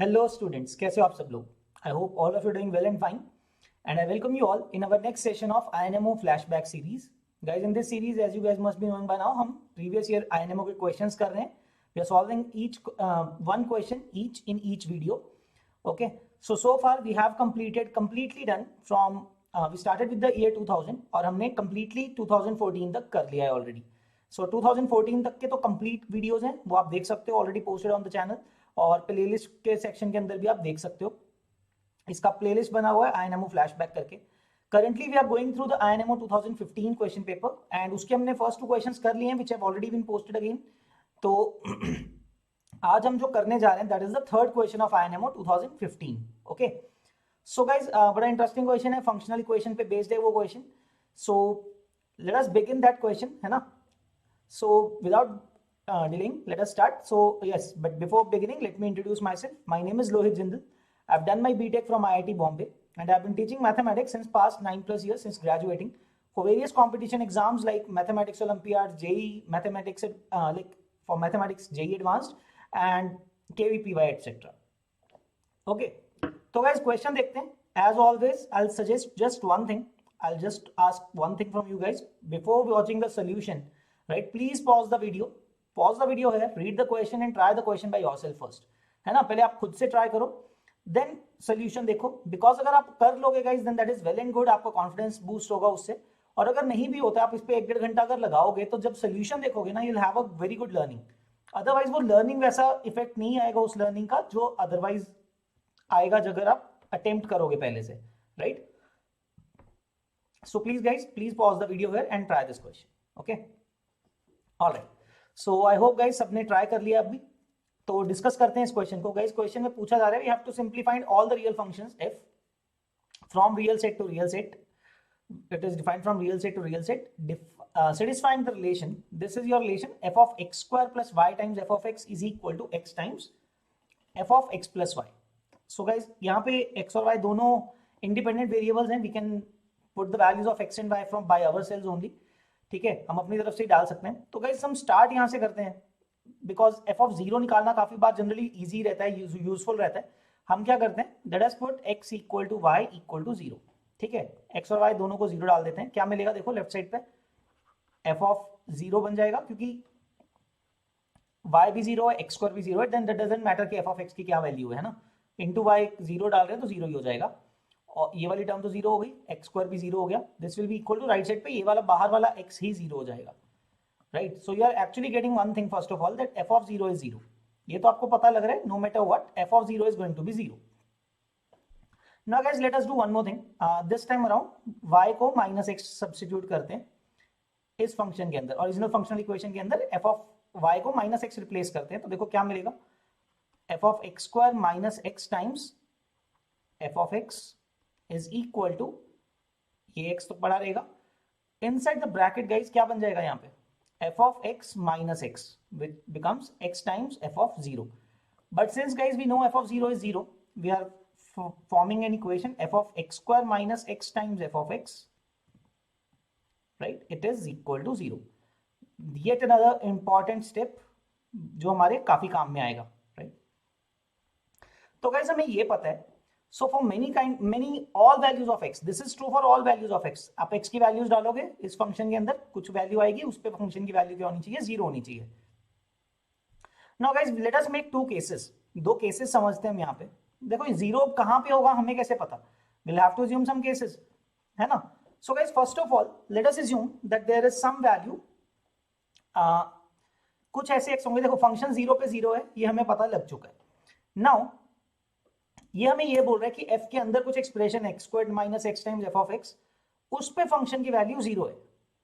Hello students, कैसे हो आप सब लोग? I hope all of you are doing well and fine. And I welcome you all in our next session of INMO flashback series. Guys, in this series, as you guys must be knowing by now, हम previous year INMO के questions कर रहे हैं. We are solving each one question each in each video. Okay. So far we have completely done from we started with the year 2000 और हमने completely 2014 तक कर लिया है already. So 2014 तक के तो complete videos हैं, वो आप देख सकते हो already posted on the channel. और प्लेलिस्ट के सेक्शन के अंदर भी आप देख सकते हो, इसका प्लेलिस्ट बना हुआ है आईएनएमओ फ्लैशबैक करके. Currently we are going through the INMO 2015 question paper and उसके हमने फर्स्ट 2 क्वेश्चंस कर लिए हैं which have already been posted again. तो आज हम जो करने जा रहे हैं that is the third question of INMO 2015. Okay, so guys बड़ा इंटरेस्टिंग क्वेश्चन है, फंक्शनल इक्वेशन पे बेस्ड है वो question. So let us begin that question, है ना. So without delaying, let us start. So yes, but before beginning let me introduce myself. My name is Lohit Jindal. I've done my BTech from IIT Bombay and I've been teaching mathematics since past 9+ years since graduating for various competition exams like Mathematics Olympiad, JEE Mathematics like for Mathematics JEE Advanced and KVPY etc. Okay, so guys question देखते हैं. As always I'll suggest just one thing. I'll just ask one thing from you guys before watching the solution, right? Please pause the video है, read the question and try the question by yourself first, है ना. पहले आप खुद से try करो, then solution देखो. Because अगर आप कर लोगे guys then that is well and good, आपका कॉन्फिडेंस बूस्ट होगा उससे. और अगर नहीं भी होता, आप इस पे 1-1.5 घंटा अगर लगाओगे तो जब सोल्यूशन देखोगे ना, you will have a very good learning. Otherwise वो लर्निंग वैसा इफेक्ट नहीं आएगा उस लर्निंग का जो अदरवाइज आएगा अगर आप अटेम्प्ट करोगे पहले से, right. So please guys, please pause the video here and try this question. Okay, alright. So I hope guys सबने ट्राई कर लिया अभी. तो डिस्कस करते हैं इस क्वेश्चन को. गाइस क्वेश्चन में पूछा जा रहा है we have to simplify all the real functions f from real set to real set. It is defined from real set to real set, satisfying the relation. This is your relation f of x square plus y times f of x is equal to x times f of x plus y. So guys यहाँ पे x और y दोनों independent variables हैं. We can put the values of x and y from by ourselves only. ठीक है, हम अपनी तरफ से ही डाल सकते हैं. तो गाइस हम स्टार्ट यहाँ से करते हैं बिकॉज f ऑफ 0 निकालना काफी बार जनरली इजी रहता है, यूजफुल रहता है. हम क्या करते हैं, let us put x equal to y equal to 0. ठीक है, x और y दोनों को 0 डाल देते हैं. क्या मिलेगा देखो लेफ्ट साइड पे, f ऑफ 0 बन जाएगा क्योंकि y भी 0 है, x स्क्वायर भी 0 है. देन दैट डजंट मैटर कि f ऑफ x की क्या वैल्यू है ना. इनटू y 0 डाल रहे हैं तो 0 ही हो जाएगा. और ये वाली टर्म तो 0 हो गई, एक्स स्क्वायर भी 0 हो गया. This will be equal to right side पे ये वाला बाहर वाला x ही 0 हो जाएगा, right. So you are actually getting one thing first of all that f of 0 is 0. ये तो आपको पता लग रहा है, no matter what f of 0 is going to be 0. Now guys let us do one more thing. This time around y को -x substitute करते हैं इस फंक्शन के अंदर. ओरिजिनल फंक्शनल इक्वेशन के अंदर f ऑफ y को -x रिप्लेस करते हैं. तो देखो क्या मिलेगा, f of x square minus x times f of x is equal to, ये x तो पड़ा रहेगा, inside the bracket guys क्या बन जाएगा यहाँ पे, f of x minus x which becomes x times f of 0. But since guys we know f of 0 is 0, we are forming an equation f of x square minus x times f of x, right, it is equal to 0. Yet another important step जो हमारे काफी काम में आएगा, right. तो guys हमें ये पता है, so for many all values of x, this is true for all values of x. आप x की वैल्यूज डालोगे इस फंक्शन के अंदर, कुछ वैल्यू आएगी, उस पे फंक्शन की वैल्यू क्या होनी चाहिए, 0 होनी चाहिए. Now guys let us make 2 cases. 2 cases समझते हैं हम यहाँ पे. देखो 0 कहाँ पे होगा हमें कैसे पता, we'll have to assume some cases, है ना. So guys first of all let us assume that there is some value, कुछ ऐसे x होंगे. देखो फंक्शन 0 पे 0 है, ये हमें पता लग चुका है. Now ये हमें ये बोल रहा है कि f के अंदर कुछ expression x squared minus x times f of x, उस पे फंक्शन की वैल्यू 0 है.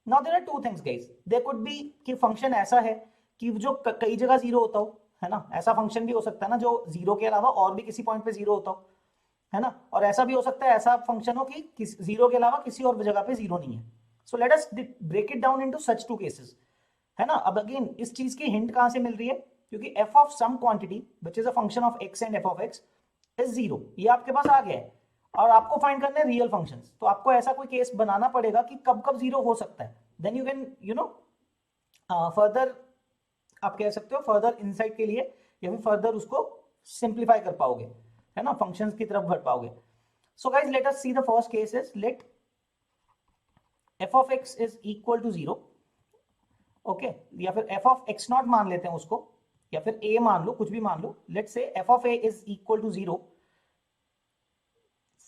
Now there are 2 things guys. There could be कि फंक्शन ऐसा है कि जो कई जगह 0 होता हो, है ना. ऐसा फंक्शन भी हो सकता है ना जो 0 के अलावा और भी किसी पॉइंट पे 0 होता हो, है ना. और ऐसा भी हो सकता है ऐसा फंक्शन हो कि 0 के अलावा किसी और जगह पे 0 नहीं है. So let us break it down into such 2 cases, है ना. अब अगेन इस चीज की हिंट कहां से मिल रही है, क्योंकि f of some quantity which is a function of x and f of x is 0, ये आपके पास आ गया है. और आपको फाइंड करना है रियल फंक्शंस. तो आपको ऐसा कोई केस बनाना पड़ेगा कि कब कब 0 हो सकता है. Then you can you know further आप कह सकते हो फर्दर इनसाइट के लिए या फिर फर्दर उसको सिंप्लीफाई कर पाओगे, है ना, फंक्शंस की तरफ बढ़ पाओगे. So guys let us see the first case is let f of x is equal to 0. Okay, या फिर f of x नॉट मान लेते हैं उसको, या फिर a मान लो, कुछ भी मान लो. Let say f of a is equal to 0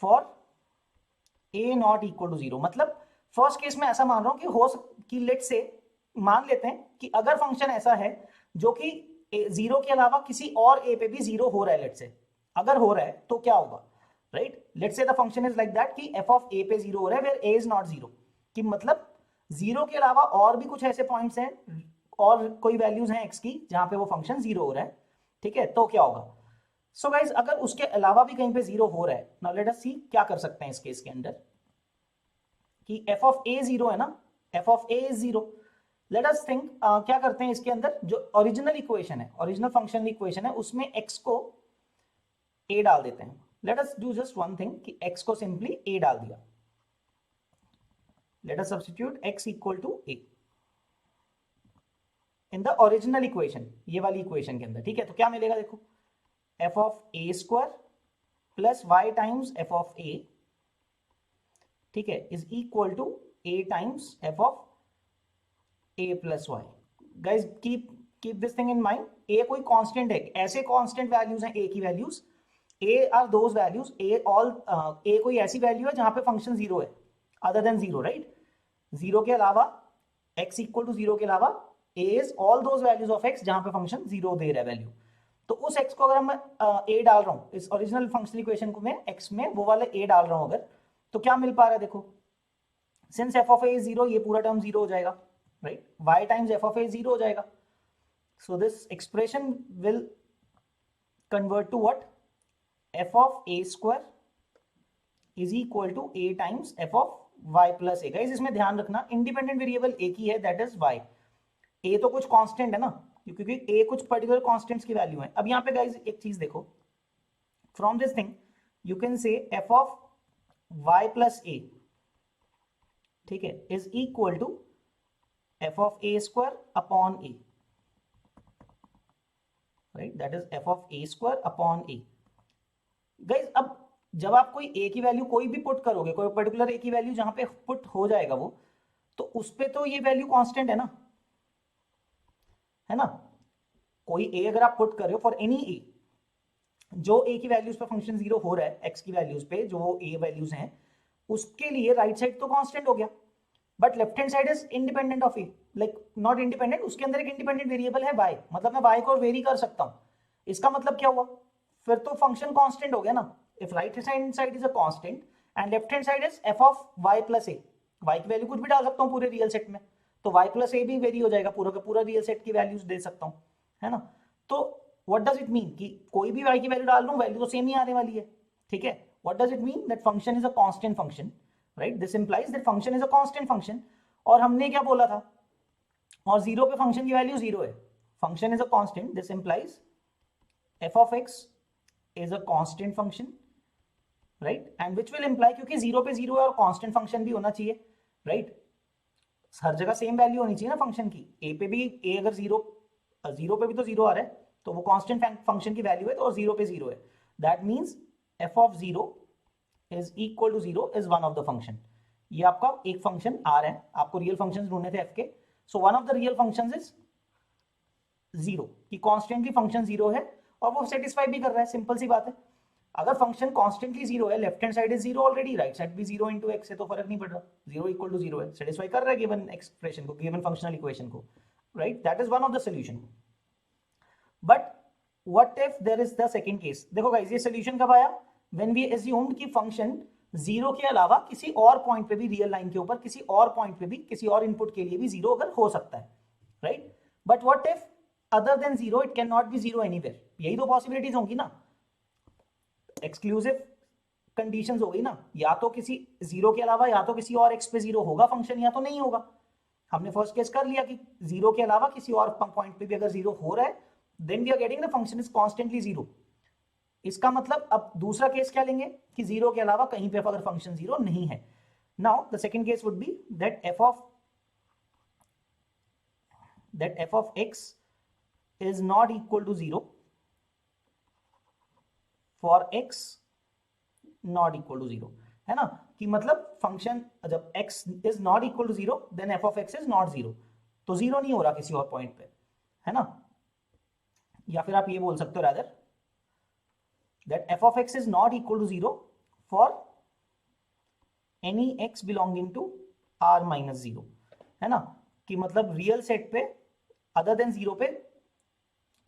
for a not equal to 0. मतलब फर्स्ट केस में ऐसा मान रहा हूं कि लेट से मान लेते हैं कि अगर फंक्शन ऐसा है जो कि 0 के अलावा किसी और a पे भी 0 हो रहा है, लेट से अगर हो रहा है तो क्या होगा, राइट. लेट से the function is like that कि f ऑफ a पे 0 हो रहा है वेयर a इज नॉट 0, कि मतलब 0 के अलावा और भी कुछ ऐसे पॉइंट्स हैं और कोई वैल्यूज हैं x की जहां पे वो फंक्शन 0 हो रहा है, ठीक है, तो क्या होगा. सो गाइज अगर उसके अलावा भी कहीं पे 0 हो रहा है, नाउ लेट अस सी क्या कर सकते हैं इस केस के अंदर कि f ऑफ a 0 है ना, f of a is 0. Let us think क्या करते हैं इसके अंदर, जो ओरिजिनल इक्वेशन है, ओरिजिनल फंक्शन इक्वेशन है, उसमें x को a डाल देते हैं. Let us do just one thing कि x को सिंपली a डाल दिया. Let us substitute x equal to a in the original equation, ये वाली इक्वेशन के अंदर, ठीक है. तो क्या मिलेगा देखो, f of a square plus y times f of a, ठीक है, is equal to a times f of a plus y. Guys keep this thing in mind, a कोई कांस्टेंट है, ऐसे कांस्टेंट वैल्यूज हैं a की values, a are those values, a कोई ऐसी value है जहां पे फंक्शन 0 है अदर देन 0, राइट. 0 के अलावा x इक्वल टू 0 के अलावा a is all those values of x जहां पे फंक्शन 0 दे रहा है वैल्यू. तो उस x को अगर मैं a डाल रहा हूं इस ओरिजिनल फंक्शनल इक्वेशन को, मैं x में वो वाला a डाल रहा हूं अगर, तो क्या मिल पा रहा है देखो, since f of a is 0, ये पूरा टर्म 0 हो जाएगा, right. y times f of a 0 हो जाएगा. So this expression will convert to what, f of a square is equal to a times f of y plus a. Guys इसमें ध्यान रखना independent variable एक ही है, that is y. a तो कुछ constant है ना, क्योंकि a कुछ पर्टिकुलर कांस्टेंट्स की वैल्यू है. अब यहाँ पे गाइस एक चीज देखो, from this thing you can say f of y plus a, ठीक है, is equal to f of a square upon a, right, that is f of a square upon a. Guys अब जब आप कोई a की value कोई भी put करोगे, कोई पर्टिकुलर a की वैल्यू जहां पे पुट हो जाएगा वो, तो उस पे तो ये वैल्यू कांस्टेंट है ना, है ना. कोई a अगर आप पुट कर रहे हो फॉर एनी a, जो a की वैल्यूज पे फंक्शन 0 हो रहा है, x की वैल्यूज पे जो a वैल्यूज हैं, उसके लिए राइट साइड तो कांस्टेंट हो गया, but left hand side is independent of a, like not independent, उसके अंदर एक इंडिपेंडेंट वेरिएबल है y, मतलब मैं y को वेरी कर सकता हूं. इसका मतलब क्या हुआ, फिर तो फंक्शन कांस्टेंट हो गया ना. If right hand side is a constant and left hand side is f of y plus a, y की वैल्यू कुछ भी डाल सकता हूं पूरे रियल सेट में, तो y प्लस a भी वेरी हो जाएगा, पूरा का पूरा रियल सेट की वैल्यूज दे सकता हूं, है ना. तो व्हाट डज इट मीन कि कोई भी y की वैल्यू डाल लूं, वैल्यू तो सेम ही आने वाली है, ठीक है. What does it mean, that function is a constant function, right. This implies that function is a constant function. और हमने क्या बोला था, और 0 पे फंक्शन की वैल्यू 0 है, function is a constant, this implies f of x is a constant function, right, and which will imply, क्योंकि 0 पे 0 है और कांस्टेंट फंक्शन भी होना चाहिए, राइट. हर जगह सेम वैल्यू होनी चाहिए ना फंक्शन की, a पे भी a अगर 0 पे भी तो 0 आ रहा है, तो वो कांस्टेंट फंक्शन की वैल्यू है, तो 0 पे 0 है, that means f of 0 is equal to 0 is one of the function. ये आपका एक फंक्शन r है, आपको रियल फंक्शंस ढूंढने थे f के, so one of the real functions is 0, कि कॉन्स्टेंटली फंक्शन 0 है और वो सेटिस्फाई भी कर रहा है, सिंपल सी बात है. अगर फंक्शन कॉन्स्टेंटली 0 है, left hand side is 0 already, right side भी 0 इंटू एक्स है, तो फर्क नहीं पड़ रहा, 0 इक्वल टू 0 है, सेटिस्फाई कर रहा है गिवन एक्सप्रेशन को, गिवन फंक्शनल इक्वेशन को, right. That is one of the solution. But what if there is the second case. देखो गाइस ये सोल्यूशन कब आया, व्हेन वी अज्यूम्ड कि फंक्शन 0 के अलावा किसी और पॉइंट पे भी, रियल लाइन के ऊपर किसी और पॉइंट पे भी, किसी और इनपुट के लिए भी 0 अगर हो सकता है, right. But what if other than 0 it can not be 0 anywhere. यही तो पॉसिबिलिटीज होंगी ना, एक्सक्लूसिव कंडीशंस हो गई ना, या तो किसी 0 के अलावा या तो किसी और x पे 0 होगा फंक्शन, या तो नहीं होगा. हमने फर्स्ट केस कर लिया कि 0 के अलावा किसी और पॉइंट पे भी अगर 0 हो रहा है, then we are getting the function is constantly 0. इसका मतलब अब दूसरा केस क्या लेंगे कि 0 के अलावा कहीं पे अगर फंक्शन 0 नहीं है. Now the second case would be that f of x is not equal to 0, for x not equal to 0, है ना, कि मतलब फंक्शन जब x is not equal to 0 then f of x is not 0, तो 0 नहीं हो रहा किसी और पॉइंट पे, है ना। या फिर आप ये बोल सकते हो rather that f of x is not equal to 0 for any x belonging to r minus 0, है ना, कि मतलब रियल सेट पे अदर देन 0 पे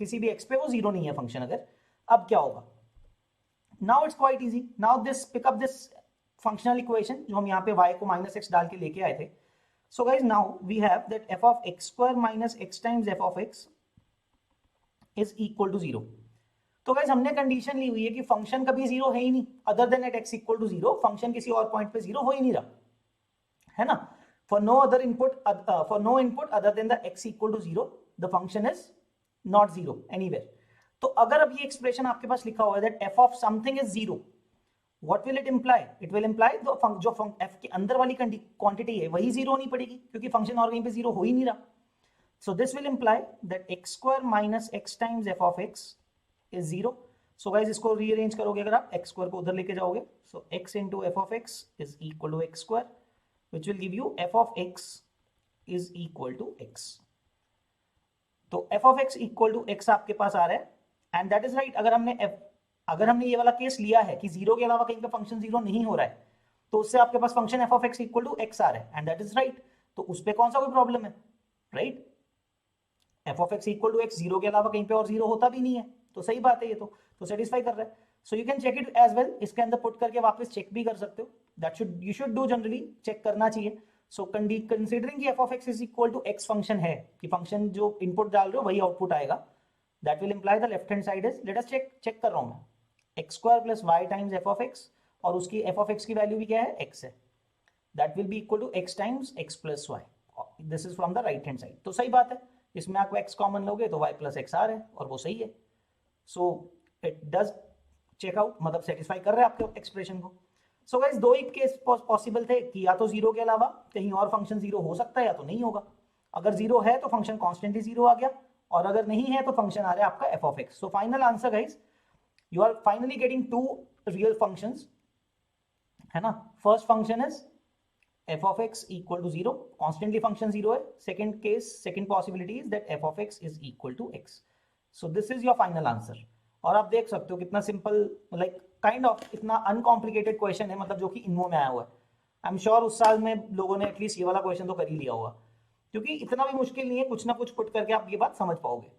किसी भी x पे वो 0 नहीं है फंक्शन अगर। अब क्या होगा, now it's quite easy, now this pick up this functional equation जो हम यहाँ पे y को माइनस x डाल के लेके आए थे। So guys now we have that f of x square minus x times f of x is equal to 0। तो गाइज हमने कंडीशन ली हुई है कि फंक्शन कभी 0 है ही नहीं, other than at x equal to 0 function किसी और पॉइंट पे 0 हो ही नहीं रहा, है ना। For no other input for no input other than the x equal to 0 the function is not 0 anywhere. तो अगर अब ये एक्सप्रेशन आपके पास लिखा हुआ है that f of something is 0, what will it imply, it will imply जो f के अंदर वाली क्वांटिटी है वही 0 होनी पड़ेगी क्योंकि फंक्शन और कहीं पे 0 हो ही नहीं रहा। So this will imply that x square minus x times f of x is 0। So guys इसको रीअरेंज करोगे अगर आप x स्क्वायर को उधर लेके जाओगे, so x into F of x is equal to x square which will give you f of x is equal to x। तो f of x equal to x आपके पास आ रहा है एंड दैट इज राइट। अगर हमने ये वाला case लिया है कि 0 के अलावा कहीं पे फंक्शन 0 नहीं हो रहा है तो उससे आपके पास function f of x equal to x आ रहा है एंड दैट इज राइट। तो उस पे कौन सा कोई प्रॉब्लम है, right. f of x equal to x 0 के अलावा कहीं पे और 0 होता भी नहीं है, तो सही बात है, ये तो सेटिस्फाई कर रहा है। So you can check it as well, इसके अंदर पुट करके वापस चेक भी कर सकते हो, that you should do generally, check करना चाहिए। सो कंसीडरिंग कि f of x is equal to x function है, कि फंक्शन जो इनपुट डाल रहे हो वही आउटपुट आएगा, that will imply the left hand side is, let us check कर रहा हूं मैं, x square plus y times f of x, और उसकी f ऑफ x की वैल्यू भी क्या है, x है, that will be equal to x times x plus y, this is from the right hand side. तो सही बात है, इसमें आपको x कॉमन लोगे तो y प्लस x आ रहा है और वो सही है। So it does check out, मतलब सेटिस्फाई कर रहे हैं आपके एक्सप्रेशन को। सो गाइस दो ही केस पॉसिबल थे कि या तो 0 के अलावा कहीं और फंक्शन 0 हो सकता है या तो नहीं होगा। अगर 0 है तो फंक्शन कॉन्स्टेंटली 0 आ गया, और अगर नहीं है तो फंक्शन आ रहा है आपका f of x। So final answer guys, you are finally getting to real functions, है ना। First function is f of x equal to 0, constantly function 0 है। second case, second possibility is that f of x is equal to x. so this is your final answer। और आप देख सकते हो कितना simple, like kind of इतना uncomplicated question है, मतलब जो कि इनमो में आया हुआ है। आई एम श्योर उस साल में लोगों ने एटलीस्ट ये वाला क्वेश्चन तो कर ही लिया होगा, क्योंकि इतना भी मुश्किल नहीं है, कुछ ना कुछ पुट करके आप ये बात समझ पाओगे,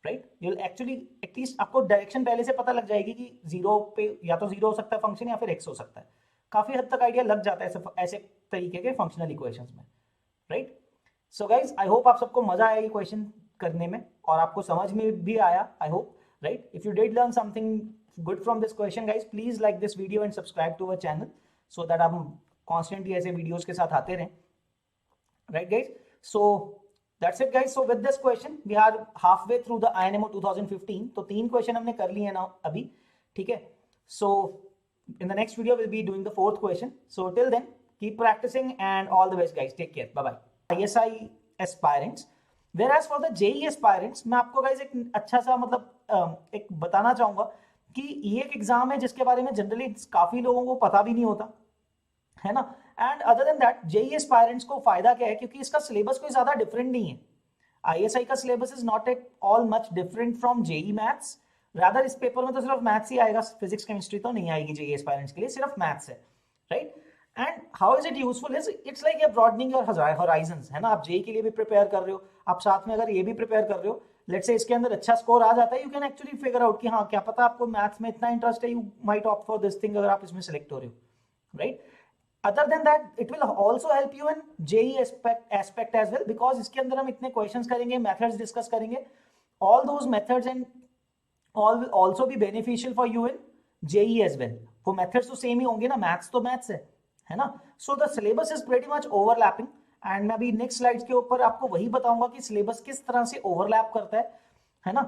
right. You will actually at least आपको डायरेक्शन पहले से पता लग जाएगी कि 0 पे या तो 0 हो सकता है फंक्शन या फिर x हो सकता है। काफी हद तक आइडिया लग जाता है ऐसे तरीके के फंक्शनल इक्वेशंस में, right. So guys I hope आप सबको मजा आया ये क्वेश्चन करने में और आपको समझ में भी आया, I hope, right. If you did learn something good from this question guys, please like this video and subscribe to our channel so that हम कॉन्स्टेंटली ऐसे वीडियोज के साथ आते रहें, right guys. So that's it guys. So with this question we are half way through the INMO 2015। तो 3 question हमने कर लिए ना अभी, ठीक है। सो in the next video we'll be doing the 4th question. So till then keep practicing and all the best guys, take care, bye bye। ISI aspirants, whereas for the JEE aspirants मैं आपको guys एक अच्छा सा मतलब एक बताना चाहूंगा कि ये एक एग्जाम है जिसके बारे में जनरली काफी लोगों को पता भी नहीं होता, है ना। And other than that JEE aspirants को फायदा क्या है, क्योंकि इसका सिलेबस कोई ज्यादा डिफरेंट नहीं है। ISI का syllabus is not at all much different from JEE maths, rather इस पेपर में तो सिर्फ मैथ्स ही आएगा, फिजिक्स केमिस्ट्री तो नहीं आएगी JEE एस्पायरेंट्स के लिए, सिर्फ मैथ्स है, right. And how is it useful, it's like you broadening your horizons, है ना। आप JEE के लिए भी प्रिपेयर कर रहे हो, आप साथ में अगर ये भी प्रिपेयर कर रहे हो, लेट्स से इसके अंदर अच्छा स्कोर आ जाता है, you can actually figure out कि हाँ क्या पता आपको मैथ्स में इतना इंटरेस्ट है, you might opt for this thing अगर आप इसमें सेलेक्ट हो रहे हो, right. Other than that it will also help you in JEE aspect as well, because इसके अंदर हम इतने क्वेश्चंस करेंगे, मेथड्स डिस्कस करेंगे, all those methods and all will also be beneficial for you in JEE as well। वो methods तो same ही होंगे ना, मैथ्स तो मैथ्स है ना। So the syllabus is pretty much overlapping and मैं अभी नेक्स्ट स्लाइड्स के ऊपर आपको वही बताऊंगा कि सिलेबस किस तरह से ओवरलैप करता है ना,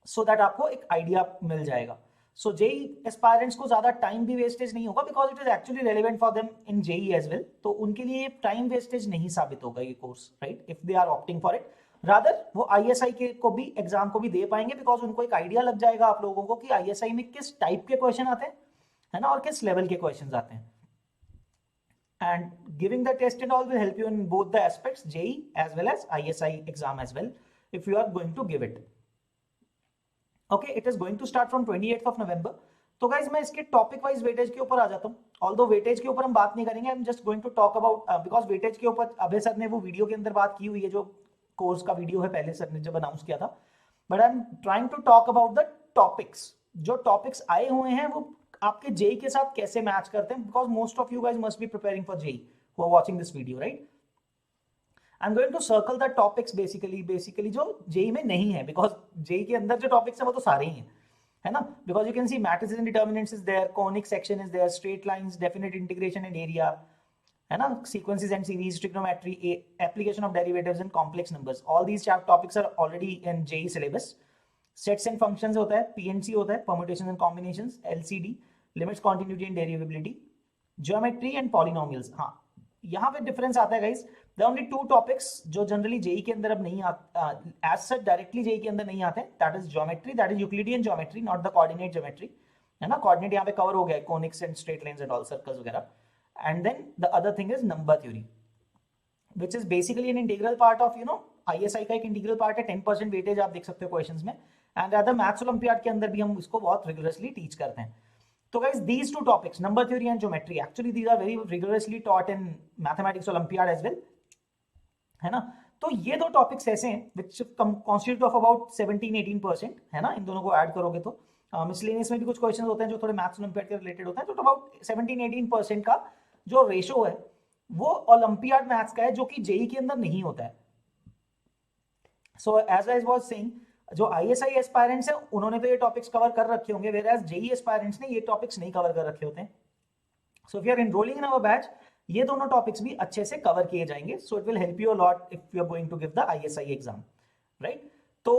सो दैट आपको एक आइडिया मिल जाएगा। सो JEE एस्पायरेंट्स को ज्यादा टाइम भी वेस्टेज नहीं होगा, because it is actually relevant for them in JEE as well. तो उनके लिए टाइम वेस्टेज नहीं साबित होगा ये course, right, if they are opting for it. Rather वो ISI के को भी एग्जाम को भी दे पाएंगे, बिकॉज उनको एक आइडिया लग जाएगा आप लोगों को कि ISI में किस टाइप के क्वेश्चन आते हैं, है ना, और किस लेवल के क्वेश्चन आते हैं. And giving the test and all will help you in both the aspects, JEE as well as ISI exam as well, if you are going to give it. Okay, it is going to start from 28th of November. तो guys मैं इसके topic wise weightage के ऊपर आ जाता हूँ. Although weightage के ऊपर हम बात नहीं करेंगे, I am just going to talk about, because weightage के ऊपर अभय सर ने वो वीडियो के अंदर बात की हुई है, जो कोर्स का वीडियो है पहले सर ने जब अनाउंस किया था. But I am trying to talk about the topics. जो टॉपिक्स आए हुए हैं वो आपके जेई के साथ कैसे मैच करते हैं, because most of you guys must be preparing for JEE who are watching this video, right. I am going to circle the topics basically जो जेई में नहीं है, बिकॉज जेई के अंदर जो टॉपिक्स है वो तो सारे ही हैं, है ना. Because you can see matrices and determinants is there, conic section is there, straight lines, definite integration and area, है ना, sequences and series, trigonometry, application of derivatives and complex numbers. All these topics are already in JEE syllabus. Sets and functions होता है, PNC होता है, permutations and combinations, LCD, limits, continuity and derivability, geometry and polynomials. हाँ, यहाँ पे difference आता है guys. The only to topics जो जनरली जेई के अंदर अब नहीं आते, एज सच डायरेक्टली जेई के अंदर नहीं आते, that is geometry, that is Euclidean geometry, not the coordinate geometry, है ना. कोऑर्डिनेट यहाँ पे कवर हो गया है, conics and straight lines and all, circles वगैरह. And then the other thing is number theory, which is basically an integral part of, you know, ISI का एक इंटीग्रल पार्ट है. 10% वेटेज आप देख सकते हो क्वेश्चंस में. एंड अदर मैथ्स ओलंपियाड के अंदर भी हम इसको बहुत रिगरसली टीच करते हैं. So guys, these two topics, number theory and geometry, actually these are very rigorously taught in mathematics Olympiad as well, है ना. तो ये दो टॉपिक्स ऐसे हैं which constitute of about 17-18%, है ना. इन दोनों को ऐड करोगे तो मिसलेनियस में भी कुछ क्वेश्चंस होते हैं जो थोड़े मैथ्स ओलंपियाड के रिलेटेड होते हैं, तो अबाउट 17-18% का जो रेशो है वो ओलंपियाड मैथ्स का है, जो कि जेई के अंदर नहीं होता है. So as I was saying, जो ISI एस्पायरेंट्स हैं उन्होंने तो ये टॉपिक्स कवर कर रखे होंगे, वेयरएज जेई एस्पायरेंट्स ने ये टॉपिक्स नहीं कवर कर रखे होते हैं. So if you are enrolling in our batch, ये दोनों टॉपिक्स भी अच्छे से कवर किए जाएंगे. So it will help you a lot if you are going to give the ISI exam, right. तो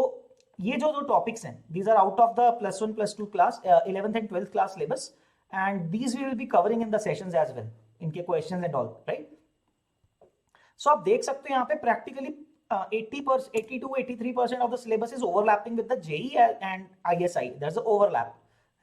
ये जो टॉपिक्स हैं, these are out of the +1 +2 class, 11th and 12th class syllabus, and these we will be covering in the sessions as well, इनके questions and all, right. So आप देख सकते हो यहाँ पे practically 82-83% of the syllabus is overlapping with the JEE and ISI. There's an overlap,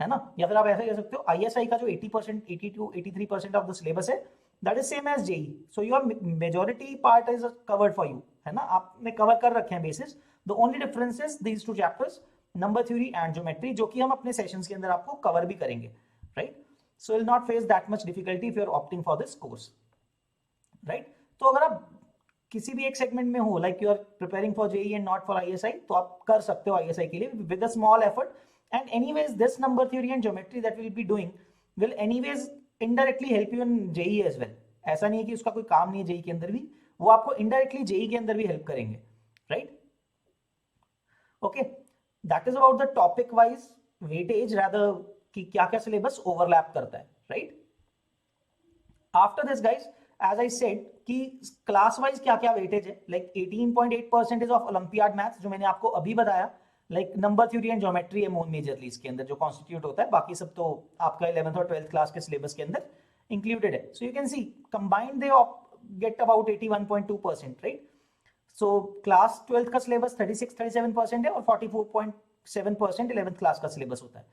है ना. या फिर आप ऐसा कह सकते हो, ISI का जो 80%, 82-83% of the syllabus है, that is same as JEE. So your majority part is covered for you, है ना. आपने कवर कर रखे हैं basis. The only difference is these two chapters, number theory and geometry, जो कि हम अपने सेशंस के अंदर आपको कवर भी करेंगे, right. So you'll not face that much difficulty if you're opting for this course, right. तो अगर आप किसी भी एक सेगमेंट में हो, like you are preparing for JEE and not for ISI, तो आप कर सकते हो ISI के लिए with a small effort. And anyways this number theory and geometry that will be doing will anyways indirectly help you in JEE as well. ऐसा नहीं है कि उसका कोई काम नहीं है जेई के अंदर भी, वो आपको इनडायरेक्टली जेई के अंदर भी हेल्प करेंगे, right. Okay, that is about the topic wise weightage, rather कि क्या क्या सिलेबस ओवरलैप करता है, right. After this guys, as I said कि क्लास वाइज क्या क्या वेटेज है, लाइक 18.8% ऑफ ओलंपियाड मैथ्स, जो मैंने आपको अभी बताया, like number theory and geometry है मेजरली इसके अंदर जो कॉन्स्टिट्यूट होता है, बाकी सब तो आपका 11th और 12th क्लास के सिलेबस के अंदर इंक्लूडेड है. So you can see combined they get about 81.2%, right. So class 12th का सिलेबस 36-37% है और 44.7% 11th क्लास का सिलेबस होता है,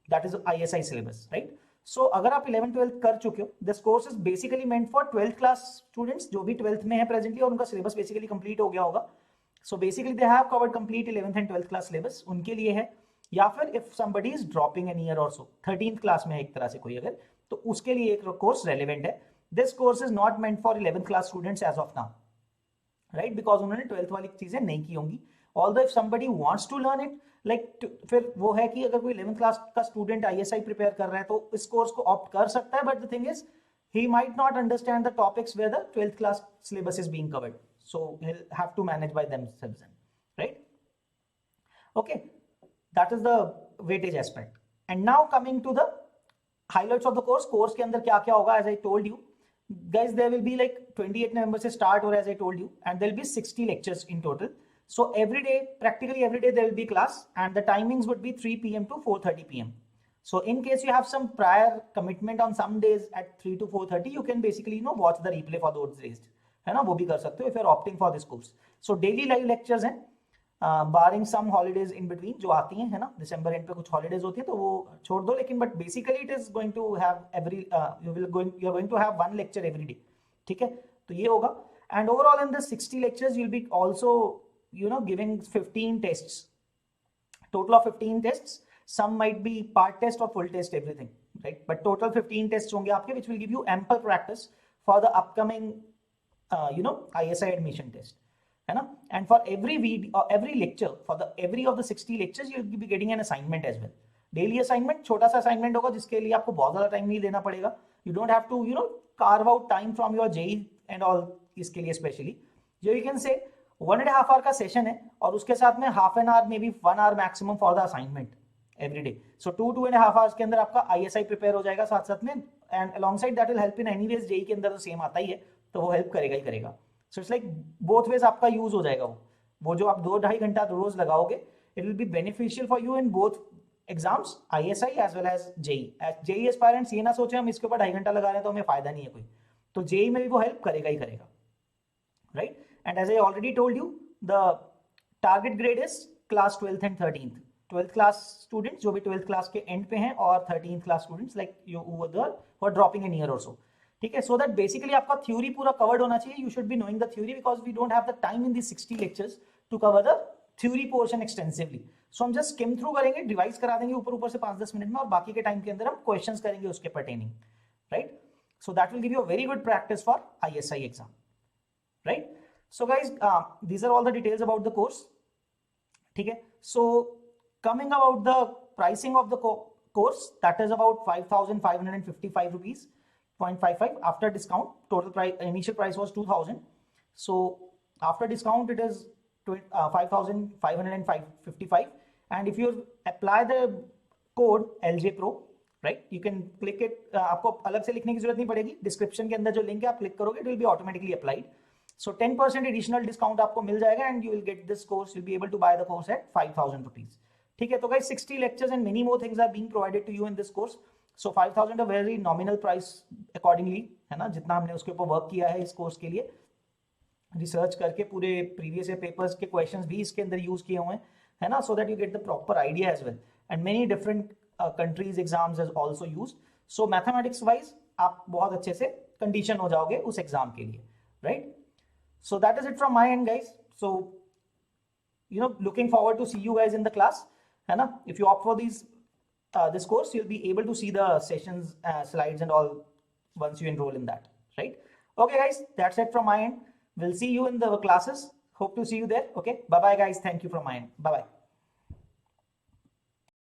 that is ISI syllabus, right. So अगर आप 11th-12th कर चुके हो, this course is basically meant for 12th class students जो भी 12th में है प्रेजेंटली और उनका सिलेबस बेसिकली कंप्लीट हो गया होगा. So basically they have covered complete 11th and 12th class syllabus, उनके लिए है. या फिर if somebody is dropping an year और सो, 13th क्लास में है एक तरह से कोई अगर, तो उसके लिए एक कोर्स रेलिवेंट है. This course is not meant for 11th class students as of now, right, because उन्होंने 12th वाली चीजें नहीं की होंगी. Although if somebody wants to learn it, like फिर वो है कि अगर कोई 11th क्लास का स्टूडेंट ISI प्रिपेयर कर रहा है तो इस कोर्स को ऑप्ट कर सकता है. But the thing is he might not understand the topics where the 12th class syllabus is being covered, so he'll have to manage by themselves, right. Okay, that is the weightage aspect. And now coming to the highlights of the course के अंदर क्या क्या होगा. As I told you guys, there will be like 28 November से start, or as I told you, and there will be 60 lectures in total. So every day, practically every day there will be class, and the timings would be 3 PM to 4:30 PM. So in case you have some prior commitment on some days at 3 to 4:30, you can basically watch the replay for those days, है ना, वो भी कर सकते हो if you are opting for this course. So daily live lectures हैं, barring some holidays in between जो आती हैं, है ना, दिसंबर एंड पे कुछ हॉलीडेज होती है तो वो छोड़ दो, लेकिन but basically it is going to have every you are going to have one lecture every day. ठीक है, तो ये होगा. And overall in this 60 lectures you'll be also giving 15 tests, total of 15 tests. Some might be part test or full test, everything, right? But total 15 tests होंगे आपके, which will give you ample practice for the upcoming ISI admission test, है ना. And for every video, every lecture, for the every of the 60 lectures you'll be getting an assignment as well. Daily assignment, छोटा सा assignment होगा जिसके लिए आपको बहुत ज़्यादा टाइम नहीं देना पड़ेगा. You don't have to carve out time from your JEE and all. इसके लिए स्पेशली जो यू कैन से 1.5 hour का सेशन है और उसके साथ में half an hour, may be 1 hour maximum for the assignment every day. So 2.5 hours के अंदर आपका ISI प्रिपेयर हो जाएगा साथ साथ में. And alongside that will help in anyways. JEE के अंदर तो सेम आता ही है तो वो हेल्प करेगा ही करेगा. So it's like both ways आपका यूज हो जाएगा. वो जो आप 2-2.5 घंटा रोज लगाओगे, it will be beneficial for you in both exams, ISI as well as JEE. JEE aspirants ये ना सोचे हम इसके ऊपर 2.5 घंटा लगा रहे हैं तो हमें फायदा नहीं है कोई, तो जेई में भी वो हेल्प करेगा ही करेगा, right? And as I already told you, the target grade is class 12th and 13th. 12th class students जो भी 12th class के end पे हैं, और 13th class students like you over there who are dropping an year or so. ठीक है, so that basically आपका theory पूरा covered होना चाहिए. You should be knowing the theory because we don't have the time in these 60 lectures to cover the theory portion extensively. So हम just skim through करेंगे, revise करा देंगे ऊपर से 5-10 मिनट में, और बाकी के टाइम के अंदर हम questions करेंगे उसके pertaining, right? So that will give you a very good practice for ISI exam. Right? So guys, these are all the details about the course. ठीक है, so coming about the pricing of the course, that is about 5,555 rupees 0.55 after discount. Total price, initial price was 2,000. So after discount it is 5,555. And if you apply the code LJ Pro, right, you can click it. आपको अलग से लिखने की जरूरत नहीं पड़ेगी, description के अंदर जो लिंक है आप क्लिक करोगे, it will be automatically applied. So 10% additional discount आपको मिल जाएगा and you will get this course. You'll be able to buy the course at 5,000 rupees. ठीक है, तो guys 60 lectures and many more things are being provided to you in this course. So 5,000 a very nominal price accordingly, है ना, जितना हमने उसके ऊपर work किया है इस कोर्स के लिए, रिसर्च करके पूरे प्रीवियस पेपर्स के क्वेश्चंस भी इसके अंदर यूज किए हुए हैं, है ना, so that you get the proper idea as well. And many different countries exams is also used. So mathematics wise आप बहुत अच्छे से कंडीशन हो जाओगे उस एग्जाम के लिए, right? So that is it from my end, guys. So looking forward to see you guys in the class, है ना. If you opt for this course, you'll be able to see the sessions, slides and all once you enroll in that, right? Okay guys, that's it from my end. We'll see you in the classes. Hope to see you there. Okay, bye bye guys. Thank you from my end. Bye bye.